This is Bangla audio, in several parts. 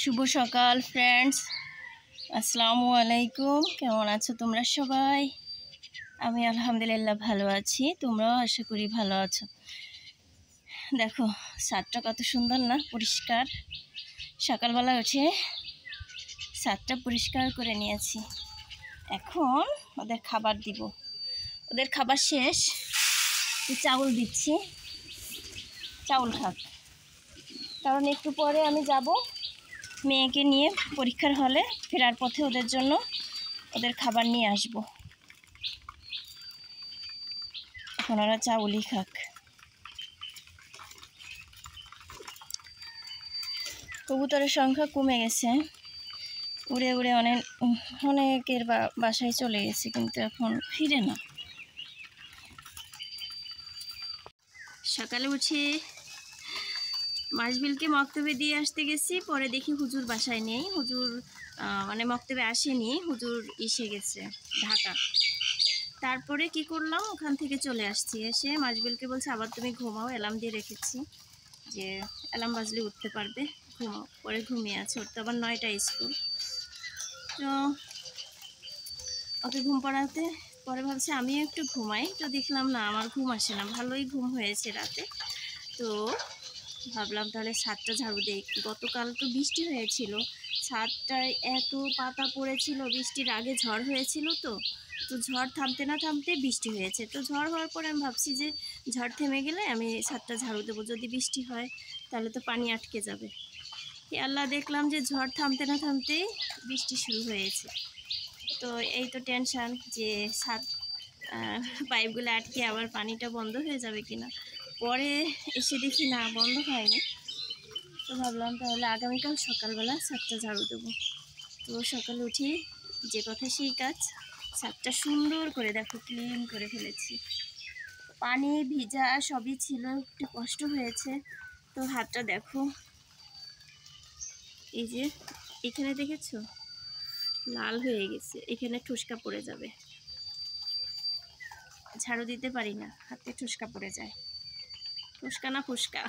শুভ সকাল ফ্রেন্ডস, আসসালামু আলাইকুম। কেমন আছো তোমরা সবাই? আমি আলহামদুলিল্লাহ ভালো আছি, তোমরাও আশা করি ভালো আছো। দেখো ছাদটা কত সুন্দর না, পরিষ্কার। সকালবেলা উঠে ছাদটা পরিষ্কার করে নিয়েছি। এখন ওদের খাবার দিব। ওদের খাবার শেষ, চাউল দিচ্ছি, চাউল খাক। কারণ একটু পরে আমি যাব মেয়েকে নিয়ে পরীক্ষার হলে, ফেরার পথে ওদের জন্য ওদের খাবার নিয়ে আসব। এখন ওরা চাউলই খাক। কবুতরের সংখ্যা কমে গেছে, উড়ে উড়ে অনেকের বাসায় চলে গেছে, কিন্তু এখন ফিরে না। সকালে উঠে মাসবিলকে মক্তবে দিয়ে আসতে গেছি, পরে দেখি হুজুর বাসায় নেই। হুজুর মক্তবে আসেনি, হুজুর এসে গেছে ঢাকা। তারপরে কি করলাম, ওখান থেকে চলে আসছি। এসে মাসবিলকে বলছে আবার তুমি ঘুমাও, অ্যালার্ম দিয়ে রেখেছি যে অ্যালার্ম বাজলে উঠতে পারবে, ঘুমাও। পরে ঘুমিয়ে আছে, ওর তো আবার 9টায় স্কুল। তো ওকে ঘুম পাড়াতে পরে ভাবছি আমিও একটু ঘুমাই। তো দেখলাম না, আমার ঘুম আসে না, ভালোই ঘুম হয়েছে রাতে। তো ভাবলাম তাহলে ছাদটা ঝাড়ু দিই। গতকাল তো বৃষ্টি হয়েছিল, ছাদটায় এত পাতা পড়েছিল, বৃষ্টির আগে ঝড় হয়েছিল। তো ঝড় থামতে না থামতে বৃষ্টি হয়েছে। তো ঝড় হওয়ার পরে আমি ভাবছি যে ঝড় থেমে গেলে আমি ছাদটা ঝাড়ু দেবো, যদি বৃষ্টি হয় তাহলে তো পানি আটকে যাবে। আল্লাহ, দেখলাম যে ঝড় থামতে না থামতেই বৃষ্টি শুরু হয়েছে। তো এই তো টেনশান যে ছাদ পাইপগুলো আটকে আবার পানিটা বন্ধ হয়ে যাবে কিনা। পরে এসে দেখি না, বন্ধ হয়নি। তো ভাবলাম তাহলে আগামীকাল সকালবেলা ছাদটা ঝাড়ু দেবো। তো সকালে উঠি যে কথা সেই কাজ, ছাদটা সুন্দর করে দেখো ক্লিন করে ফেলেছি। পানি ভিজা সবই ছিল, একটু কষ্ট হয়েছে। তো হাতটা দেখো, এই যে এখানে দেখেছো লাল হয়ে গেছে, এখানে ঠুসকা পড়ে যাবে। ঝাড়ু দিতে পারি না, হাতে ঠুসকা পড়ে যায়। ঠুসকা না ফুসকা,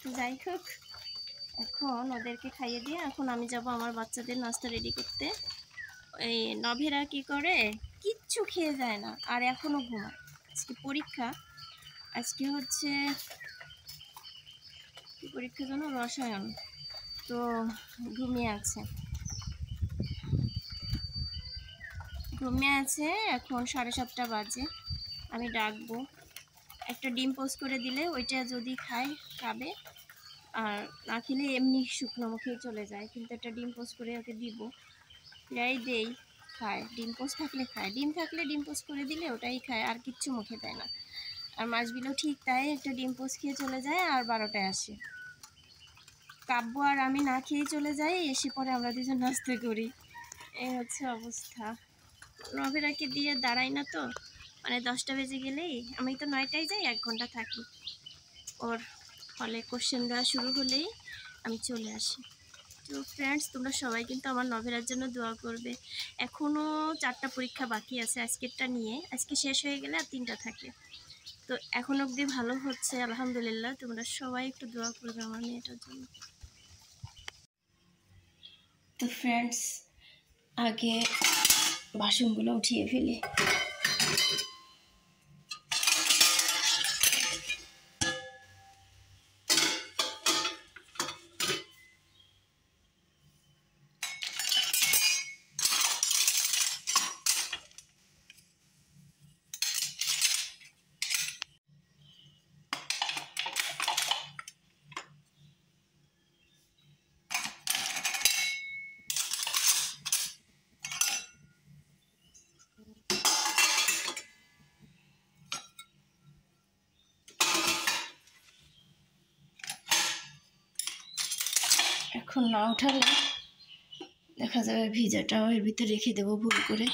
তো যাই হোক, এখন ওদেরকে খাইয়ে দিয়ে এখন আমি যাব আমার বাচ্চাদের নাস্তা রেডি করতে। এই নভেরা কি করে, কিচ্ছু খেয়ে যায় না, আর এখনও ঘুমায়। আজকে পরীক্ষা, আজকে হচ্ছে কি পরীক্ষা যেন, রসায়ন। তো ঘুমিয়ে আছে এখন 7:30 বাজে। আমি ডাকবো, একটা ডিম পোস্ট করে দিলে ওইটা যদি খাবে, আর না খেলে এমনি শুকনো মুখেই চলে যায়। কিন্তু একটা ডিম পোস্ট করে ওকে দিব, প্রায় দেই, খায়। ডিম পোস্ট থাকলে খায়, ডিম থাকলে ডিম পোস্ট করে দিলে ওটাই খায়, আর কিচ্ছু মুখে দেয় না। আর মাছগুলো ঠিক তাই, একটা ডিম পোস্ট খেয়ে চলে যায় আর 12টায় আসে। কাব্য আর আমি না খেয়ে চলে যাই, এসে পরে আমরা দুজন নাস্তা করি। এই হচ্ছে অবস্থা। নভেরাকে দিয়ে দাঁড়াই না তো, 10টা বেজে গেলেই, আমি তো 9টায় যাই, 1 ঘন্টা থাকি। ওর ফলে কোশ্চেন দেওয়া শুরু হলেই আমি চলে আসি। তো ফ্রেন্ডস, তোমরা সবাই কিন্তু আমার নভেরার জন্য দোয়া করবে। এখনও 4টা পরীক্ষা বাকি আছে, আজকেরটা নিয়ে, আজকে শেষ হয়ে গেলে আর 3টা থাকে। তো এখন অবধি ভালো হচ্ছে আলহামদুলিল্লাহ। তোমরা সবাই একটু দোয়া করবে আমার মেয়েটার জন্য। তো ফ্রেন্ডস, আগে বাসনগুলো উঠিয়ে ফেলি। এখন না উঠালে দেখা যাবে ভিজাটাও এর ভিতরে রেখে দেবো ভুল করে।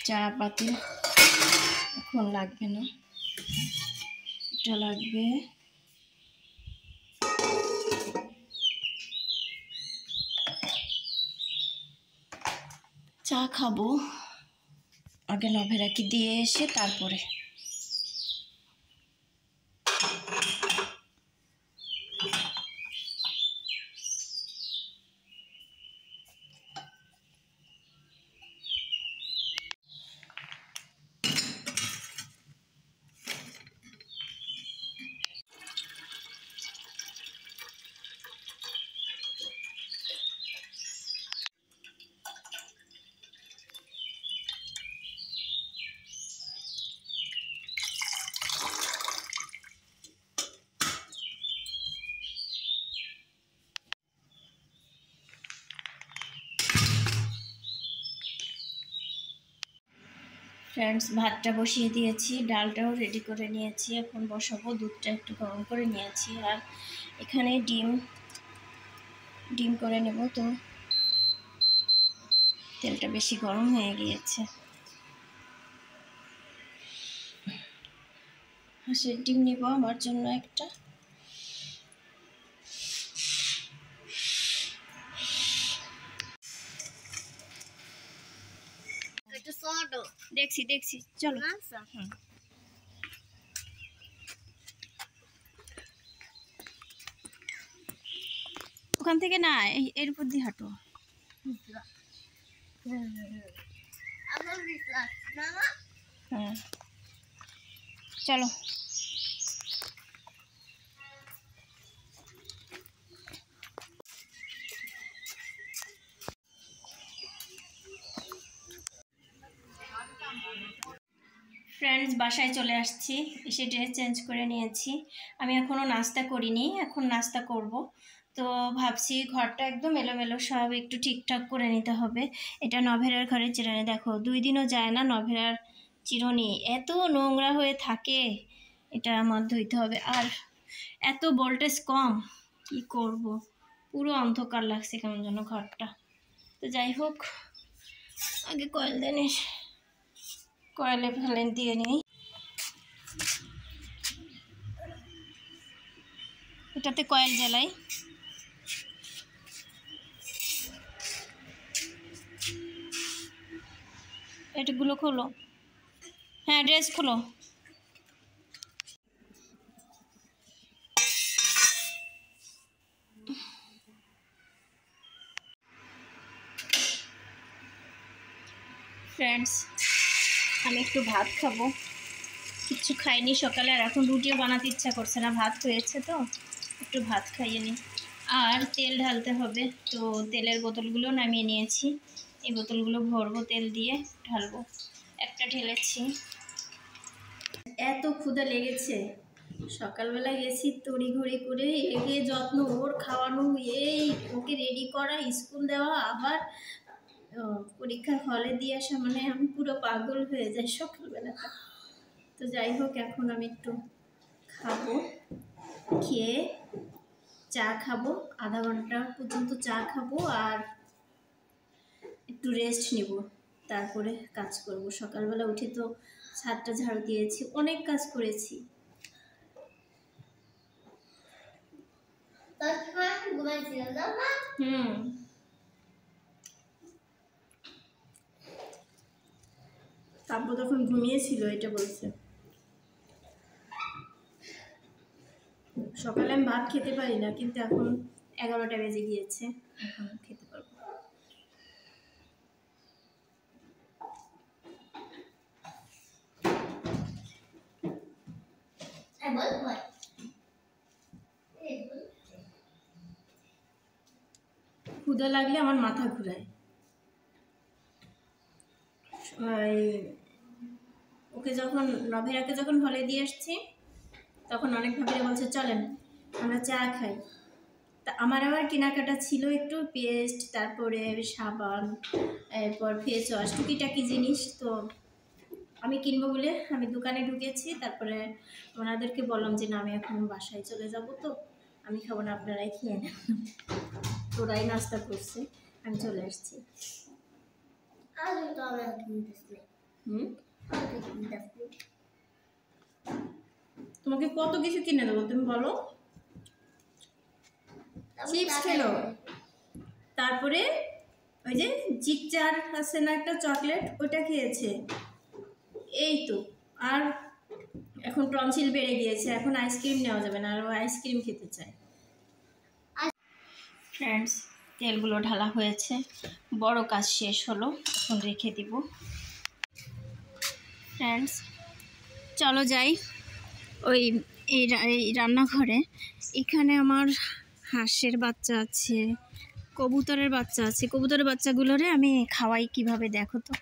চা পাতি এখন লাগবে না, এটা লাগবে। চা খাবো, আগে নভেরাকে দিয়ে এসে তারপরে। ফ্রেন্ডস, ভাতটা বসিয়ে দিয়েছি, ডালটাও রেডি করে নিয়েছি, এখন বসাবো। দুধটা একটু গরম করে নিয়েছি, আর এখানে ডিম করে নেব। তো তেলটা বেশি গরম হয়ে গিয়েছে। হাঁসের ডিম নিব আমার জন্য একটা। দেখছি চলো। ওখান থেকে না, এর উপর দিয়ে হাঁটো। হ্যাঁ চলো। ফ্রেন্ডস, বাসায় চলে আসছি, এসে ড্রেস চেঞ্জ করে নিয়েছি। আমি এখনও নাস্তা করিনি, এখন নাস্তা করব। তো ভাবছি ঘরটা একদম এলোমেলো, সব একটু ঠিকঠাক করে নিতে হবে। এটা নভেরার ঘরের চিরুনি, দেখো 2 দিনও যায় না নভেরার চিরুনি এত নোংরা হয়ে থাকে। এটা আমার ধুইতে হবে। আর এত ভোল্টেজ কম, কি করব, পুরো অন্ধকার লাগছে কেমন যেন ঘরটা। তো যাই হোক, আগে কয়েলে ফেলে দিয়ে নিই। এটাতে কয়েল জ্বালাই। এটাগুলো খোলো। হ্যাঁ, ড্রেস খোলো। ফ্রেন্ডস, আমি একটু ভাত খাবো, কিচ্ছু খাইনি সকালে, আর এখন রুটিও বানাতে ইচ্ছা করছে না, ভাত হয়েছে তো একটু ভাত খাইয়ে নিই। আর তেল ঢালতে হবে, তো তেলের বোতলগুলো নামিয়ে নিয়েছি, এই বোতলগুলো ভরবো তেল দিয়ে, ঢালবো। একটা ঢেলেছি। এত ক্ষুধা লেগেছে, সকালবেলা গেছি তড়িঘড়ি করে, এগে যত্ন, ওর খাওয়ানো, এই ওকে রেডি করা, স্কুল দেওয়া, আবার পরীক্ষার হলে দিয়ে আসা, মানে আমি পুরো পাগল হয়ে যাই সকালবেলাটা। তো যাই হোক, এখন আমি একটু খাবো, খেয়ে চা খাবো, আধা ঘন্টা পর্যন্ত চা খাবো, আর একটু রেস্ট নিব, তারপরে কাজ করব। সকালবেলা উঠে তো ছাদটা ঝাড়ু দিয়েছি, অনেক কাজ করেছি। তারপর তখন ঘুমিয়েছিল, এটা বলছে। সকালে আমি ভাত খেতে পারি না, কিন্তু এখন 11টা বেজে গিয়েছে, এখন খেতে পারবো। ক্ষুধা লাগলে আমার মাথা ঘুরায়। ওকে যখন নভেরাকে যখন হলে দিয়ে আসছি, তখন অনেক ভাবিরা বলছে চলেন আমরা চা খাই। তা আমার আবার কেনাকাটা ছিল একটু, পেস্ট, তারপরে সাবান, এরপর ফেস ওয়াশ, টুকিটাকি জিনিস। তো আমি কিনবো বলে আমি দোকানে ঢুকেছি, তারপরে ওনাদেরকে বললাম যে না, আমি এখন বাসায় চলে যাব, তো আমি খাবো না, আপনারাই খেয়ে নেন। তোরাই নাস্তা করছে, আমি চলে আসছি। তোমাকে কত কিছু কিনে দেবো, তুমি বলো। চিপস খেলো, তারপরে ওই যে জিকচার আছে না একটা চকলেট, ওটা খেয়েছে, এই তো। আর এখন টনসিল বেড়ে গিয়েছে, এখন আইসক্রিম নেওয়া যাবে না, আর ও আইসক্রিম খেতে চায়। ফ্রেন্ডস, তেলগুলো ঢালা হয়েছে, বড় কাজ শেষ হলো, এখন রেখে দিব। ফ্রেন্ডস, চলো যাই ওই এই রান্নাঘরে। এখানে আমার হাঁসের বাচ্চা আছে, কবুতরের বাচ্চা আছে। কবুতরের বাচ্চাগুলোরে আমি খাওয়াই কিভাবে, দেখো তো,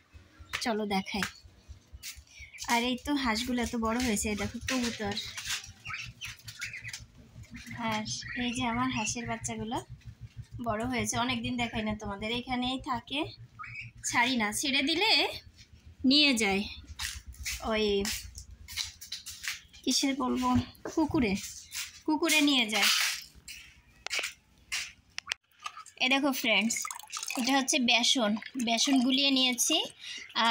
চলো দেখাই। আর এই তো হাঁসগুলো এত বড় হয়েছে, দেখো কবুতর। আর এই যে আমার হাঁসের বাচ্চাগুলো বড় হয়েছে, অনেকদিন দেখাই না তোমাদের। এখানেই থাকে, ছাড়ি না, ছেড়ে দিলে নিয়ে যায়, ওই কিসে বলবো, কুকুরে নিয়ে যায়। এই দেখো ফ্রেন্ডস, এটা হচ্ছে বেসন গুলিয়ে নিয়েছি।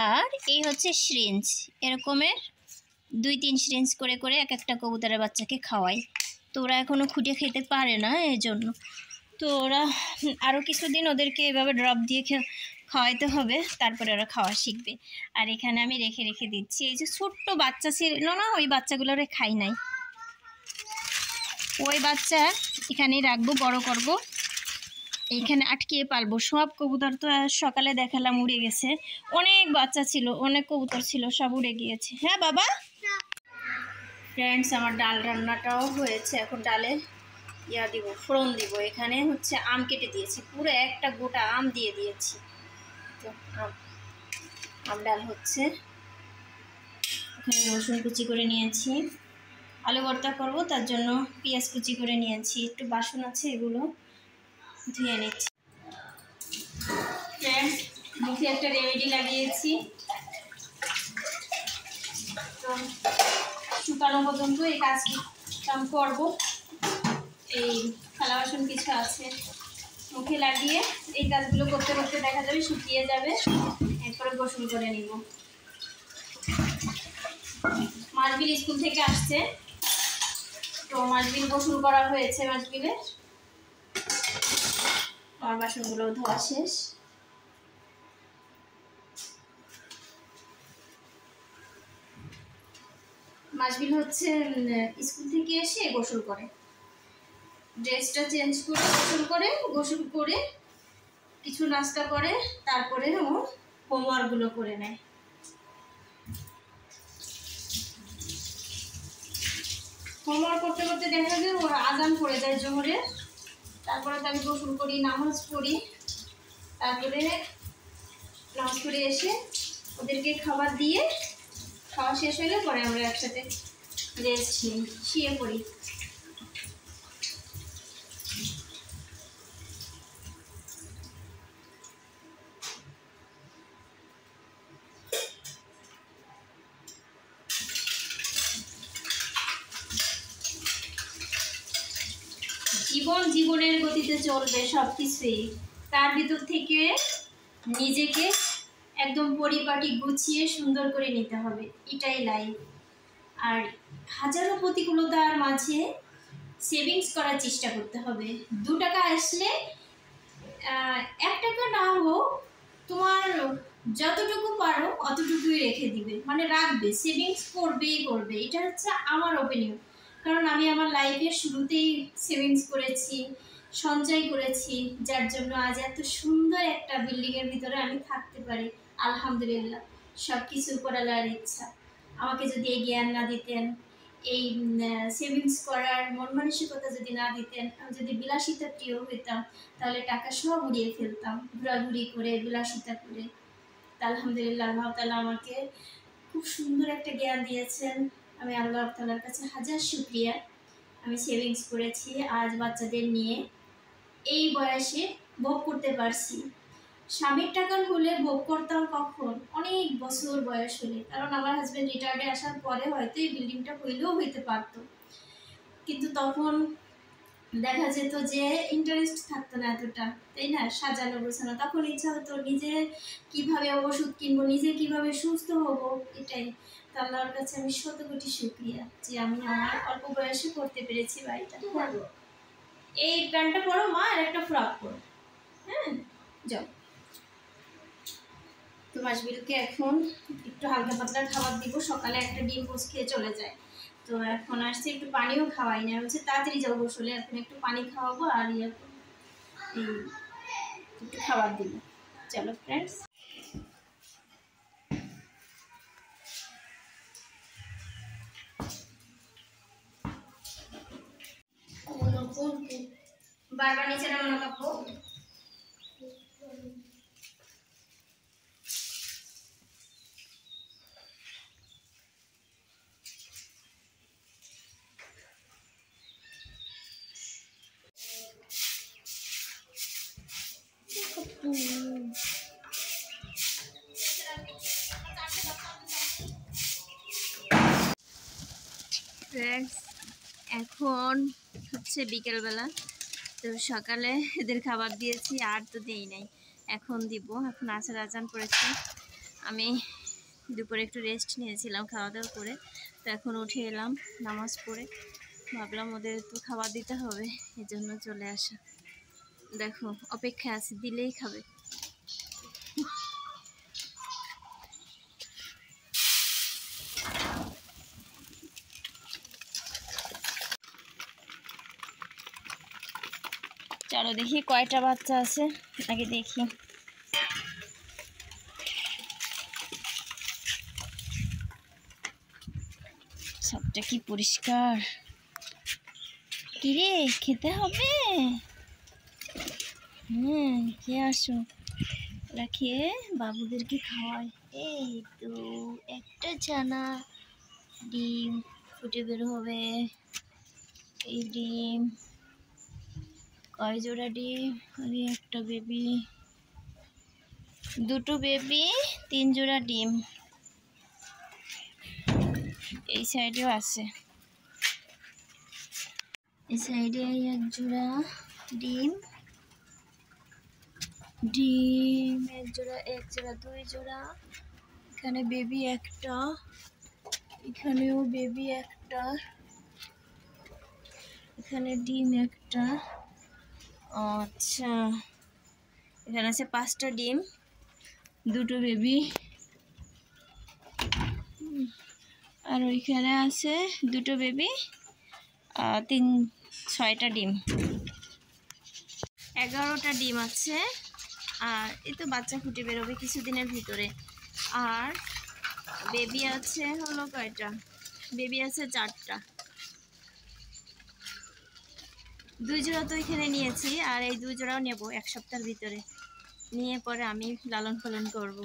আর এই হচ্ছে সিরিঞ্জ, এরকমের 2-3 সিরিঞ্জ করে করে এক একটা কবুতরের বাচ্চাকে খাওয়াই। তো ওরা এখনও খুঁটে খেতে পারে না, এই জন্য। তো ওরা আরও কিছুদিন ওদেরকে এভাবে ড্রপ দিয়ে খাওয়াইতে হবে, তারপরে ওরা খাওয়া শিখবে। আর এখানে আমি রেখে রেখে দিচ্ছি। এই যে ছোট্ট বাচ্চা ছিল না, ওই বাচ্চাগুলোরে খাই নাই, ওই বাচ্চা এখানেই রাখবো, বড় করব, এইখানে আটকিয়ে পালবো। সব কবুতর তো সকালে দেখালাম উড়ে গেছে, অনেক বাচ্চা ছিল, অনেক কবুতর ছিল, সব উড়ে গিয়েছে। হ্যাঁ বাবা। ফ্রেন্ডস, আমার ডাল রান্নাটাও হয়েছে। এখন ডালে দিব, ফোড়ন দিব। এখানে হচ্ছে আম কেটে দিয়েছি, পুরো একটা গোটা আম দিয়ে দিয়েছি। তো আম ডাল হচ্ছে। এখানে রসুন কুচি করে নিয়েছি, আলু ভর্তা করবো, তার জন্য পেঁয়াজ কুচি করে নিয়েছি। একটু বাসন আছে, এগুলো ধুয়ে নিচ্ছি। ফ্রেন্ডস, মুখে একটা রেমেডি লাগিয়েছি, তো শুকানো পর্যন্ত এই কাজটা করবো। এই থালা বাসন কিছু আছে, মুখে লাগিয়ে এই কাজগুলো করতে করতে দেখা যাবে শুকিয়ে যাবে। এরপরে গোসল করে নিব। মাছবিল স্কুল থেকে আসছে, তো মাছবিল গোসল করা হয়েছে। মাছবিলে আমার বাসনগুলো ধোয়া শেষ। মাছবিল হচ্ছে স্কুল থেকে এসে গোসল করে, ড্রেসটা চেঞ্জ করে গোসল করে কিছু নাস্তা করে, তারপরে ও হোমওয়ার্কগুলো করে নেয়। হোমওয়ার্ক করতে করতে দেখা যায় ওর আজান পড়ে যায় জোহরে। তারপরে তো আমি গোসল করি, নামাজ পড়ি, তারপরে নামাজ পড়ে এসে ওদেরকে খাবার দিয়ে, খাওয়া শেষ হলে পরে আমরা একসাথে রেস্ট নিই, শুয়ে পড়ি। জীবনের গতিতে চলবে সব কিছুই, তার ভিতর থেকে নিজেকে একদম পরিপাটি গুছিয়ে সুন্দর করে নিতে হবে, এটাই লাইফ। আর হাজারো প্রতিকূলতার মাঝে সেভিংস করার চেষ্টা করতে হবে। 2 টাকা আসলে 1 টাকা না হোক, তোমার যতটুকু পারো অতটুকুই রেখে দিবে, মানে রাখবে, সেভিংস করবে। এটা হচ্ছে আমার ওপিনিয়ন, কারণ আমি আমার লাইফের শুরুতেই সেভিংস করেছি, সঞ্চয় করেছি, যার জন্য আজ এত সুন্দর একটা বিল্ডিংয়ের ভিতরে আমি থাকতে পারি। আলহামদুলিল্লাহ, সব কিছু উপর আল্লাহর ইচ্ছা। আমাকে যদি এই জ্ঞান না দিতেন, এই সেভিংস করার মন মানসিকতা যদি না দিতেন, আমি যদি বিলাসিতা প্রিয় হইতাম, তাহলে টাকা সব উড়িয়ে ফেলতাম ঘোরাঘুরি করে, বিলাসিতা করে। আলহামদুলিল্লাহ, আল্লাহ তাআলা আমাকে খুব সুন্দর একটা জ্ঞান দিয়েছেন। আমি আল্লাহ তাআলার কাছে হাজার শুকরিয়া। আমি সেভিংস করেছি, আজ বাচ্চাদের নিয়ে এই বয়সে ভোগ করতে পারছি। স্বামীর টাকা হলে ভোগ করতাম কখন, অনেক বছর বয়স হলে, কারণ আমার হাজব্যান্ড রিটায়ার্ডে আসার পরে হয়তো এই বিল্ডিংটা হইলেও হইতে পারত, কিন্তু তখন দেখা যেত যে ইন্টারেস্ট থাকতো না এতটা, তাই না, সাজানো গোছানো। তখন ইচ্ছা হতো নিজে কিভাবে ওষুধ কিনবো, নিজে কিভাবে সুস্থ হব, এটাই। তো আল্লাহর কাছে আমি শত কোটি শুকরিয়া যে আমি আমার অল্প বয়সে করতে পেরেছি বাড়িটা। এই প্যান্টটা পরো মা, আর একটা ফ্রক পরো। হ্যাঁ, যাও। তো মাছবিলকে এখন একটু হালকা পাতলা খাবার দিব, সকালে একটা ডিম পোস্ট খেয়ে চলে যায়। তো এখন আসছে, একটু পানিও খাওয়াই না, বলছে তাড়াতাড়ি যাবো গোসলে, এখন একটু পানি খাওয়াবো আর একটু খাবার দিব। চলো ফ্রেন্ডস, বারবার নিচে নামানো কাপড়। ফ্রেন্ডস, এখন হচ্ছে বিকেলবেলা। তো সকালে এদের খাবার দিয়েছি, আর তো দেই নাই, এখন দিব। এখন আসার আজান পড়েছে। আমি দুপুরে একটু রেস্ট নিয়েছিলাম খাওয়া দাওয়া করে, তো এখন উঠে এলাম নামাজ পড়ে। ভাবলাম ওদের একটু খাবার দিতে হবে, এজন্য চলে আসা। দেখো অপেক্ষা আছে, দিলেই খাবে। চলো দেখি কয়টা বাচ্চা আছে, আগে দেখি। সবটা কি পরিষ্কার। কিরে খেতে হবে? কে আসো, ওরা খেয়ে বাবুদেরকে খাওয়ায়। এই তো একটা ছানা, ডিম ফুটে বের হবে। এই ডিম, কয় জোড়া ডিম? আরে একটা বেবি, দুটো বেবি, 3 জোড়া ডিম। এই সাইডেও আছে, এই সাইডে 1 জোড়া ডিম। ডিম 1 জোড়া, 2 জোড়া। এখানে বেবি একটা, এখানেও বেবি একটা, এখানে ডিম একটা। আচ্ছা, এখানে আছে 5টা ডিম, 2টো বেবি। আর ওইখানে আছে 2টো বেবি, 6টা ডিম। 11টা ডিম আছে। আর এই তো বাচ্চা ফুটে বেরোবে কিছুদিনের ভিতরে। আর বেবি আছে হলো কয়টা? বেবি আছে 4টা। 2 জোড়া তো এখানে নিয়েছি, আর এই 2 জোড়াও নেব 1 সপ্তাহের ভিতরে। নিয়ে পরে আমি লালন পালন করব।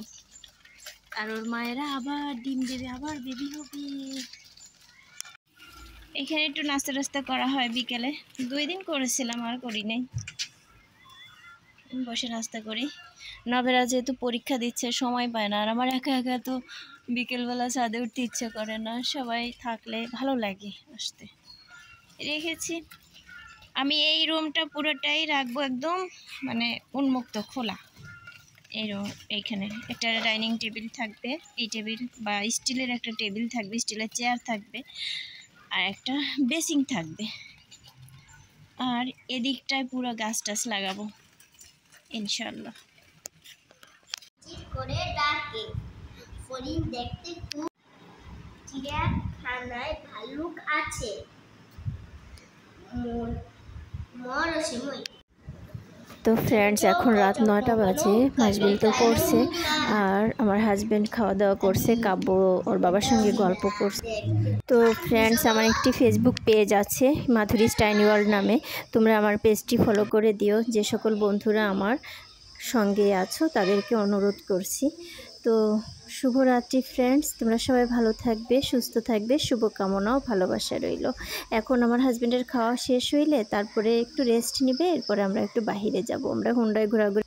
আর ওর মায়েরা আবার ডিম দেবে, আবার বেবি হবে। এখানে একটু নাস্তা টাস্তা করা হয় বিকেলে, 2 দিন করেছিলাম, আর করি নাই। বসে নাস্তা করি। নবেরা যেহেতু পরীক্ষা দিচ্ছে, সময় পায় না। আর আমার একা একা তো বিকেলবেলা ছাদে উঠতে ইচ্ছে করে না, সবাই থাকলে ভালো লাগে আসতে। রেখেছি আমি। এই রুমটা পুরোটাই রাখবো একদম মানে উন্মুক্ত, খোলা। এই রুম, এইখানে একটা ডাইনিং টেবিল থাকবে, এই টেবিল বা স্টিলের একটা টেবিল থাকবে, স্টিলের চেয়ার থাকবে, আর একটা বেসিং থাকবে। আর এদিকটায় পুরো গাছ টাছ লাগাবো ইনশাআল্লাহ। করে ডাকে ফরিং দেখতে খুব। চিড়িয়াখানায় ভালুক আছে। তো ফ্রেন্ডস, এখন রাত 9টা বাজে, মাসবিল তো পড়ছে, আর আমার হাজব্যান্ড খাওয়া দাওয়া করছে, কাব্য ওর বাবার সঙ্গে গল্প করছে। তো ফ্রেন্ডস, আমার একটি ফেসবুক পেজ আছে মাধুরীস টাইনি ওয়ার্ল্ড নামে, তোমরা আমার পেজটি ফলো করে দিও। যে সকল বন্ধুরা আমার সঙ্গে আছো তাদেরকে অনুরোধ করছি। তো শুভরাত্রি ফ্রেন্ডস, তোমরা সবাই ভালো থাকবে, সুস্থ থাকবে, শুভকামনা ও ভালোবাসা রইল। এখন আমার হাজব্যান্ডের খাওয়া শেষ হইলে তারপরে একটু রেস্ট নিবে, এরপরে আমরা একটু বাহিরে যাব। আমরা হুন্ডায় ঘোরাঘুরি